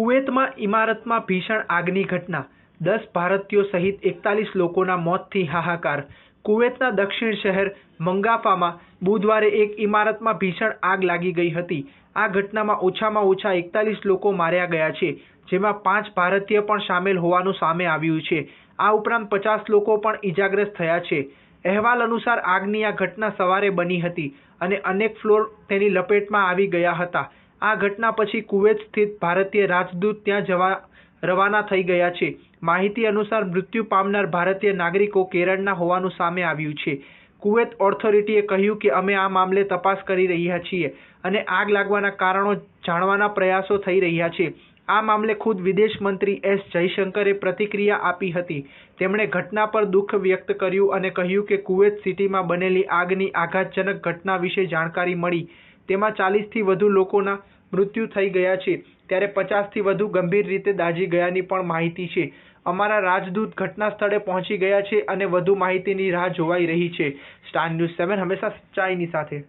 કુવૈતમાં ઇમારતમાં ભીષણ આગની ઘટના, 10 ભારતીયો સહિત 41 લોકોના મોતથી હાહાકાર। કુવૈતના દક્ષિણ શહેર મંગાફામાં બુધવારે એક ઇમારતમાં ભીષણ આગ લાગી ગઈ હતી। આ ઘટનામાં ઓછામાં ઓછા 41 લોકો માર્યા ગયા છે, જેમાં 5 ભારતીય પણ સામેલ હોવાનું સામે આવ્યું છે। આ ઉપરાંત 50 લોકો પણ ઇજાગ્રસ્ત થયા છે। અહેવાલ અનુસાર આગની આ ઘટના સવારે બની હતી અને અનેક ફ્લોર તેની લપેટમાં આવી ગયા હતા। આ ઘટના પછી કુવૈત સ્થિત ભારતીય રાજદૂત ત્યાં જવા રવાના થઈ ગયા છે। માહિતી અનુસાર મૃત્યુ પામનાર ભારતીય નાગરિકો કેરળના હોવાનું સામે આવ્યું છે। કુવૈત ઓથોરિટીએ કહ્યું કે અમે આ મામલે તપાસ કરી રહ્યા છીએ અને આગ લાગવાના કારણો જાણવાના પ્રયાસો થઈ રહ્યા છે। આ મામલે ખુદ વિદેશ મંત્રી એસ જયશંકરે પ્રતિક્રિયા આપી હતી। તેમણે ઘટના પર દુઃખ વ્યક્ત કર્યું અને કહ્યું કે કુવૈત સિટીમાં બનેલી આગની આઘાતજનક ઘટના વિશે જાણકારી મળી, તેમાં 40થી વધુ લોકોના મૃત્યુ થઈ ગયા છે, ત્યારે 50થી વધુ ગંભીર રીતે દાઝી ગયાની પણ માહિતી છે। અમારા રાજદૂત ઘટના સ્થળે પહોંચી ગયા છે અને વધુ માહિતીની રાહ જોવાઈ રહી છે। સ્ટાર ન્યૂઝ 7 હંમેશા સચ્ચાઈની સાથે।